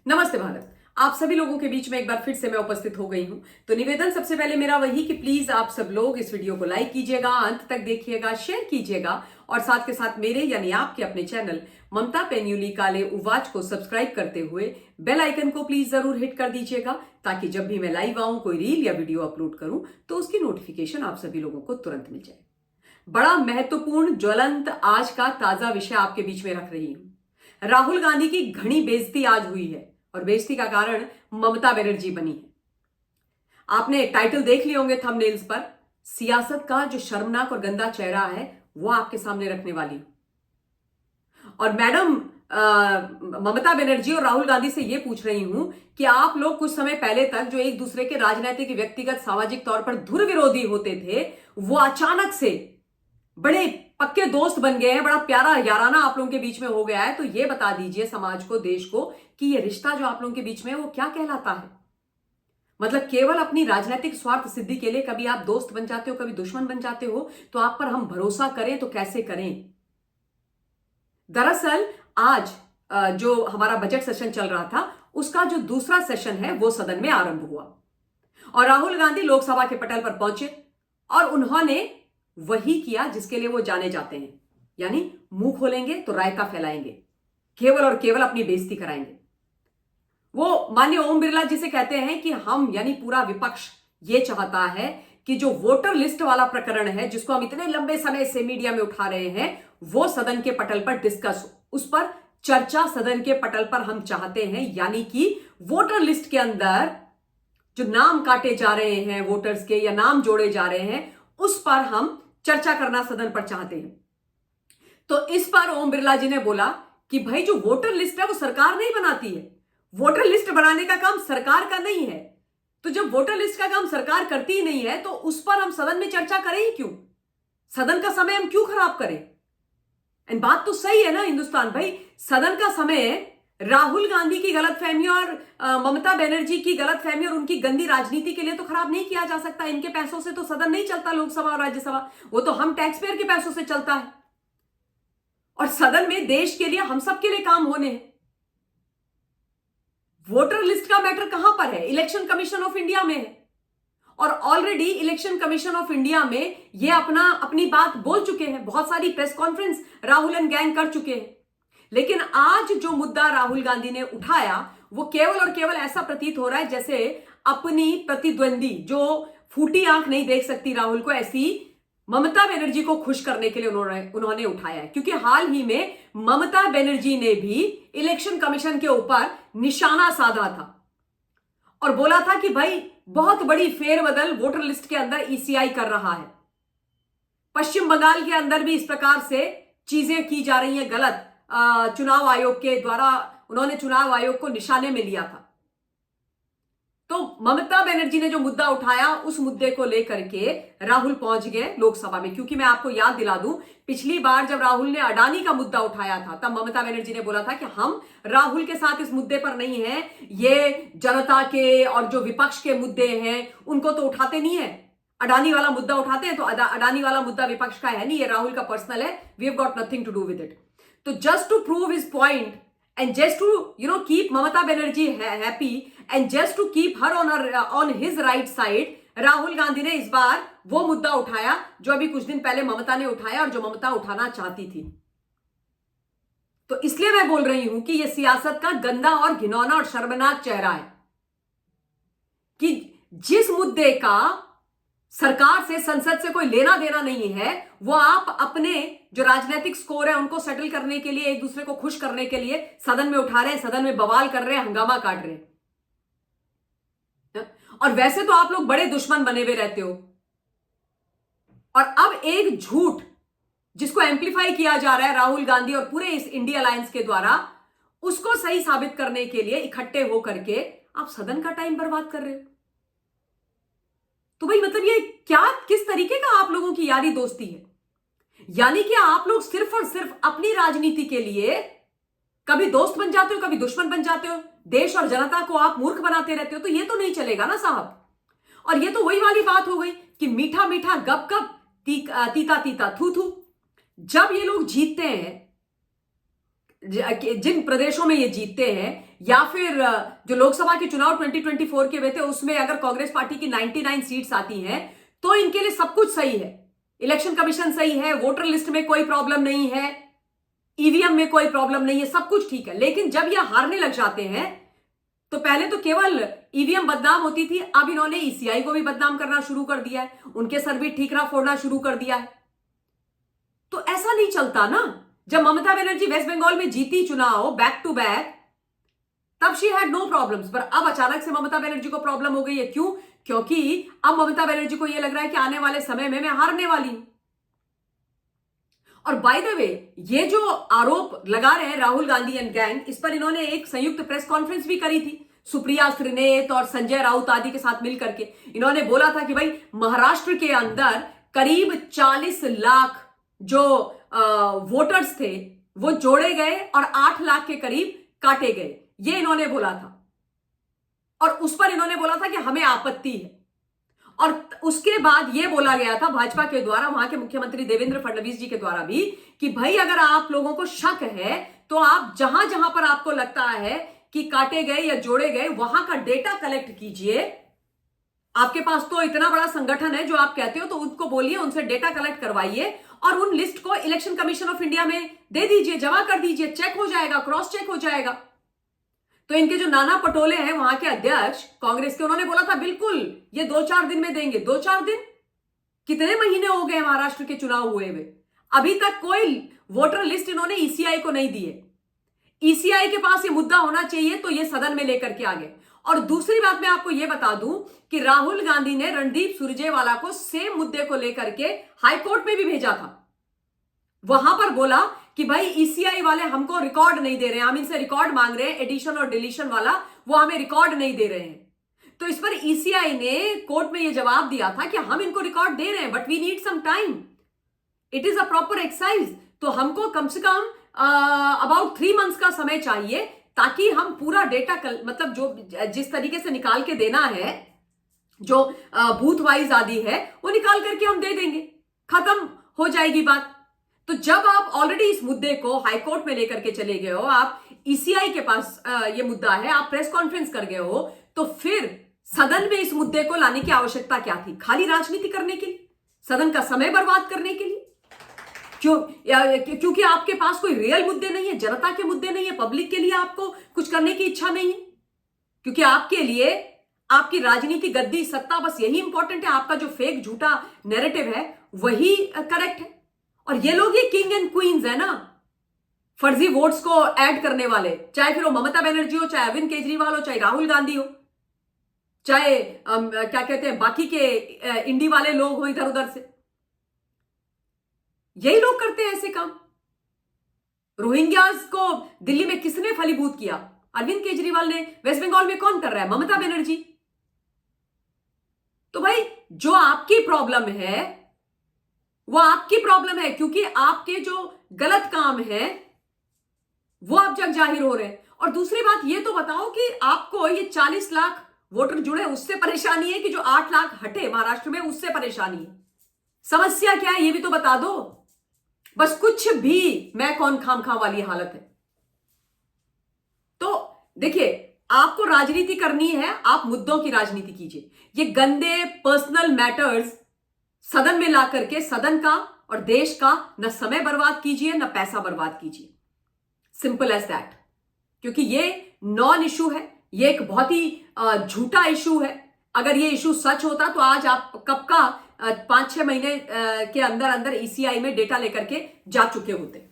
नमस्ते भारत। आप सभी लोगों के बीच में एक बार फिर से मैं उपस्थित हो गई हूं। तो निवेदन सबसे पहले मेरा वही कि प्लीज आप सब लोग इस वीडियो को लाइक कीजिएगा, अंत तक देखिएगा, शेयर कीजिएगा और साथ के साथ मेरे यानी आपके अपने चैनल ममता पेन्युली काले उवाच को सब्सक्राइब करते हुए बेल आइकन को प्लीज जरूर हिट कर दीजिएगा, ताकि जब भी मैं लाइव आऊं, कोई रील या वीडियो अपलोड करूं तो उसकी नोटिफिकेशन आप सभी लोगों को तुरंत मिल जाए। बड़ा महत्वपूर्ण ज्वलंत आज का ताजा विषय आपके बीच में रख रही हूं। राहुल गांधी की घनी बेइज्जती आज हुई है और बेइज्जती का कारण ममता बनर्जी बनी है। आपने टाइटल देख लिए होंगे थंबनेल्स पर। सियासत का जो शर्मनाक और गंदा चेहरा है वो आपके सामने रखने वाली हूं। और मैडम ममता बनर्जी और राहुल गांधी से यह पूछ रही हूं कि आप लोग कुछ समय पहले तक जो एक दूसरे के राजनीतिक, व्यक्तिगत, सामाजिक तौर पर धुर विरोधी होते थे, वो अचानक से बड़े पक्के दोस्त बन गए हैं, बड़ा प्यारा याराना आप लोगों के बीच में हो गया है। तो ये बता दीजिए समाज को, देश को, कि ये रिश्ता जो आप लोगों के बीच में है वो क्या कहलाता है। मतलब केवल अपनी राजनीतिक स्वार्थ सिद्धि के लिए कभी आप दोस्त बन जाते हो, कभी दुश्मन बन जाते हो, तो आप पर हम भरोसा करें तो कैसे करें। दरअसल आज जो हमारा बजट सेशन चल रहा था उसका जो दूसरा सेशन है वो सदन में आरंभ हुआ और राहुल गांधी लोकसभा के पटल पर पहुंचे और उन्होंने वही किया जिसके लिए वो जाने जाते हैं, यानी मुंह खोलेंगे तो रायता फैलाएंगे, केवल और केवल अपनी बेइज्जती कराएंगे। वो माननीय ओम बिरला जी से कहते हैं कि हम यानी पूरा विपक्ष ये चाहता है कि जो वोटर लिस्ट वाला प्रकरण है, जिसको हम इतने लंबे समय से मीडिया में उठा रहे हैं, वो सदन के पटल पर डिस्कस, उस पर चर्चा सदन के पटल पर हम चाहते हैं। यानी कि वोटर लिस्ट के अंदर जो नाम काटे जा रहे हैं वोटर्स के या नाम जोड़े जा रहे हैं, उस पर हम चर्चा करना सदन पर चाहते हैं। तो इस पर ओम बिरला जी ने बोला कि भाई जो वोटर लिस्ट है वो सरकार नहीं बनाती है, वोटर लिस्ट बनाने का काम सरकार का नहीं है। तो जब वोटर लिस्ट का काम सरकार करती ही नहीं है तो उस पर हम सदन में चर्चा करें ही क्यों? सदन का समय हम क्यों खराब करें? एंड बात तो सही है ना हिंदुस्तान भाई, सदन का समय राहुल गांधी की गलतफहमी और ममता बनर्जी की गलतफहमी और उनकी गंदी राजनीति के लिए तो खराब नहीं किया जा सकता। इनके पैसों से तो सदन नहीं चलता, लोकसभा और राज्यसभा, वो तो हम टैक्स पेयर के पैसों से चलता है। और सदन में देश के लिए, हम सबके लिए काम होने हैं। वोटर लिस्ट का मैटर कहां पर है? इलेक्शन कमीशन ऑफ इंडिया में है और already election commission of India में ये अपनी बात बोल चुके हैं, बहुत सारी press conference Rahul and gang कर चुके हैं। लेकिन आज जो मुद्दा राहुल गांधी ने उठाया वो केवल और केवल ऐसा प्रतीत हो रहा है जैसे अपनी प्रतिद्वंदी जो फूटी आंख नहीं देख सकती राहुल को, ऐसी ममता बनर्जी को खुश करने के लिए उन्होंने उठाया है। क्योंकि हाल ही में ममता बनर्जी ने भी इलेक्शन कमीशन के ऊपर निशाना साधा था और बोला था कि भाई बहुत बड़ी फेरबदल वोटर लिस्ट के अंदर ईसीआई कर रहा है। पश्चिम बंगाल के अंदर भी इस प्रकार से चीजें की जा रही हैं गलत। चुनाव आयोग के द्वारा उन्होंने चुनाव आयोग को निशाने में लिया था। तो ममता बनर्जी ने जो मुद्दा उठाया उस मुद्दे को लेकर के राहुल पहुंच गए लोकसभा में। क्योंकि मैं आपको याद दिला दूं, पिछली बार जब राहुल ने अडानी का मुद्दा उठाया था तब ममता बनर्जी ने बोला था कि हम राहुल के साथ इस मुद्दे पर नहीं हैं, ये जनता के और जो विपक्ष के मुद्दे हैं उनको तो उठाते नहीं है, अडानी वाला मुद्दा उठाते हैं। तो अडानी वाला मुद्दा विपक्ष का है नहीं, ये राहुल का पर्सनल है, we have got nothing to do with it. तो just to prove his point and just to keep Mamata Banerjee happy and just to keep her on his right side, Rahul Gandhi ने इस बार वो मुद्दा उठाया जो अभी कुछ दिन पहले ममता ने उठाया और जो ममता उठाना चाहती थी। तो इसलिए मैं बोल रही हूं कि ये सियासत का गंदा और घिनौना और शर्मनाक चेहरा है कि जिस मुद्दे का सरकार से, संसद से कोई लेना देना नहीं है, वो आप अपने जो राजनीतिक स्कोर है उनको सेटल करने के लिए, एक दूसरे को खुश करने के लिए सदन में उठा रहे हैं, सदन में बवाल कर रहे हैं, हंगामा काट रहे हैं। और वैसे तो आप लोग बड़े दुश्मन बने हुए रहते हो और अब एक झूठ जिसको एम्पलीफाई किया जा रहा है राहुल गांधी और पूरे इस इंडिया अलायंस के द्वारा, उसको सही साबित करने के लिए इकट्ठे होकर के आप सदन का टाइम बर्बाद कर रहे हो। तो भाई मतलब ये क्या, किस तरीके का आप लोगों की यारी दोस्ती है? यानी कि आप लोग सिर्फ और सिर्फ अपनी राजनीति के लिए कभी दोस्त बन जाते हो, कभी दुश्मन बन जाते हो, देश और जनता को आप मूर्ख बनाते रहते हो। तो ये तो नहीं चलेगा ना साहब। और ये तो वही वाली बात हो गई कि मीठा मीठा गप गप, तीता तीता थू थू। जब ये लोग जीतते हैं जिन प्रदेशों में ये जीतते हैं, या फिर जो लोकसभा के चुनाव 2024 के हुए थे उसमें अगर कांग्रेस पार्टी की 99 सीट्स आती हैं तो इनके लिए सब कुछ सही है। इलेक्शन कमीशन सही है, वोटर लिस्ट में कोई प्रॉब्लम नहीं है, ईवीएम में कोई प्रॉब्लम नहीं है, सब कुछ ठीक है। लेकिन जब ये हारने लग जाते हैं तो पहले तो केवल ईवीएम बदनाम होती थी, अब इन्होंने ईसीआई को भी बदनाम करना शुरू कर दिया है, उनके सर भी ठीकरा फोड़ना शुरू कर दिया है। तो ऐसा नहीं चलता ना। जब ममता बनर्जी वेस्ट बंगाल में जीती चुनाव बैक टू बैक, तब शी हैड नो प्रॉब्लम्स, पर अब अचानक से ममता बनर्जी को प्रॉब्लम हो गई है। क्यों? क्योंकि अब ममता बनर्जी को यह लग रहा है कि आने वाले समय में मैं हारने वाली हूं। और बाय द वे, ये जो आरोप लगा रहे हैं राहुल गांधी एंड गैंग, इस पर इन्होंने एक संयुक्त प्रेस कॉन्फ्रेंस भी करी थी सुप्रिया त्रिनेत और संजय राउत आदि के साथ मिलकर के। इन्होंने बोला था कि भाई महाराष्ट्र के अंदर करीब 40 लाख जो वोटर्स थे वो जोड़े गए और 8 लाख के करीब काटे गए, ये इन्होंने बोला था। और उस पर इन्होंने बोला था कि हमें आपत्ति है। और उसके बाद यह बोला गया था भाजपा के द्वारा, वहां के मुख्यमंत्री देवेंद्र फडणवीस जी के द्वारा भी, कि भाई अगर आप लोगों को शक है तो आप जहां जहां पर आपको लगता है कि काटे गए या जोड़े गए वहां का डेटा कलेक्ट कीजिए। आपके पास तो इतना बड़ा संगठन है जो आप कहते हो, तो उनको बोलिए, उनसे डेटा कलेक्ट करवाइए और उन लिस्ट को इलेक्शन कमीशन ऑफ इंडिया में दे दीजिए, जमा कर दीजिए, चेक हो जाएगा, क्रॉस चेक हो जाएगा। तो इनके जो नाना पटोले हैं वहां के अध्यक्ष कांग्रेस के, उन्होंने बोला था बिल्कुल ये 2-4 दिन में देंगे। 2-4 दिन? कितने महीने हो गए महाराष्ट्र के चुनाव हुए हुए, अभी तक कोई वोटर लिस्ट इन्होंने ईसीआई को नहीं दी है। ईसीआई के पास ये मुद्दा होना चाहिए तो ये सदन में लेकर के आ गए। और दूसरी बात मैं आपको ये बता दूं कि राहुल गांधी ने रणदीप सुरजेवाला को सेम मुद्दे को लेकर के हाईकोर्ट में भी भेजा था। वहां पर बोला कि भाई ईसीआई वाले हमको रिकॉर्ड नहीं दे रहे हैं, हम इनसे रिकॉर्ड मांग रहे हैं, एडिशन और डिलीशन वाला, वो हमें रिकॉर्ड नहीं दे रहे हैं। तो इस पर ईसीआई ने कोर्ट में यह जवाब दिया था कि हम इनको रिकॉर्ड दे रहे हैं but we need some time, it is a proper exercise, तो हमको कम से कम अबाउट 3 मंथ्स का समय चाहिए ताकि हम पूरा डेटा मतलब जो जिस तरीके से निकाल के देना है, जो बूथ वाइज आदि है, वो निकाल करके हम दे देंगे, खत्म हो जाएगी बात। तो जब आप ऑलरेडी इस मुद्दे को हाईकोर्ट में लेकर के चले गए हो, आप ईसीआई के पास ये मुद्दा है, आप प्रेस कॉन्फ्रेंस कर गए हो, तो फिर सदन में इस मुद्दे को लाने की आवश्यकता क्या थी? खाली राजनीति करने के लिए, सदन का समय बर्बाद करने के लिए? क्योंकि आपके पास कोई रियल मुद्दे नहीं है, जनता के मुद्दे नहीं है, पब्लिक के लिए आपको कुछ करने की इच्छा नहीं है, क्योंकि आपके लिए आपकी राजनीति, गद्दी, सत्ता, बस यही इंपॉर्टेंट है। आपका जो फेक झूठा नैरेटिव है वही करेक्ट है। और ये लोग ही किंग एंड क्वींस है ना, फर्जी वोट्स को ऐड करने वाले, चाहे फिर वो ममता बनर्जी हो, चाहे अरविंद केजरीवाल हो, चाहे राहुल गांधी हो, चाहे क्या कहते हैं बाकी के इंडी वाले लोग हो इधर उधर से, यही लोग करते हैं ऐसे काम। रोहिंग्यास को दिल्ली में किसने फलीभूत किया? अरविंद केजरीवाल ने। वेस्ट बंगाल में कौन कर रहा है? ममता बनर्जी। तो भाई जो आपकी प्रॉब्लम है वो आपकी प्रॉब्लम है, क्योंकि आपके जो गलत काम है वो आप जग जाहिर हो रहे हैं। और दूसरी बात ये तो बताओ कि आपको ये 40 लाख वोटर जुड़े उससे परेशानी है कि जो 8 लाख हटे महाराष्ट्र में उससे परेशानी है? समस्या क्या है ये भी तो बता दो। बस कुछ भी मैं कौन खाम खा वाली हालत है। तो देखिए, आपको राजनीति करनी है, आप मुद्दों की राजनीति कीजिए। ये गंदे पर्सनल मैटर्स सदन में ला करके सदन का और देश का न समय बर्बाद कीजिए न पैसा बर्बाद कीजिए। Simple as that. क्योंकि ये नॉन इशू है, ये एक बहुत ही झूठा इशू है। अगर ये इशू सच होता तो आज आप कब का 5-6 महीने के अंदर अंदर ईसीआई में डेटा लेकर के जा चुके होते।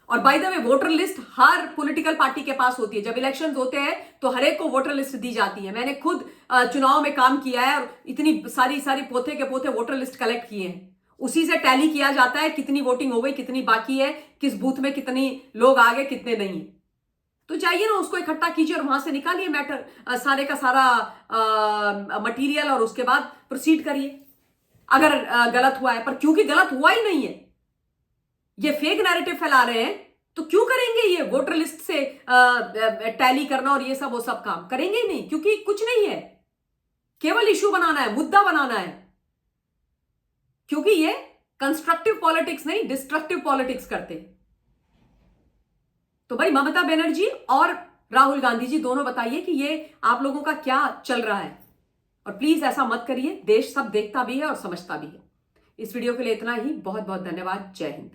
और by the way, voter list her political party के पास होती है। जब इलेक्शंस होते हैं तो हर एक को वोटर लिस्ट दी जाती है। मैंने खुद चुनाव में काम किया है और इतनी सारी पोथे के पोथे वोटर लिस्ट कलेक्ट किए हैं। उसी से टैली किया जाता है कितनी वोटिंग हो गई, कितनी बाकी है, किस बूथ में कितनी लोग आ गए, कितने नहीं है। तो जाइए ना, उसको इकट्ठा कीजिए और वहां से निकालिए मैटर, सारे का सारा मटीरियल, और उसके बाद प्रोसीड करिए अगर गलत हुआ है। पर क्योंकि गलत हुआ ही नहीं है, ये फेक नैरेटिव फैला रहे हैं, तो क्यों करेंगे ये वोटर लिस्ट से टैली करना और ये सब वो सब काम? करेंगे ही नहीं, क्योंकि कुछ नहीं है, केवल इशू बनाना है, मुद्दा बनाना है। क्योंकि ये कंस्ट्रक्टिव पॉलिटिक्स नहीं, डिस्ट्रक्टिव पॉलिटिक्स करते हैं। तो भाई ममता बनर्जी और राहुल गांधी जी दोनों बताइए कि ये आप लोगों का क्या चल रहा है। और प्लीज ऐसा मत करिए, देश सब देखता भी है और समझता भी है। इस वीडियो के लिए इतना ही। बहुत बहुत धन्यवाद। जय हिंद।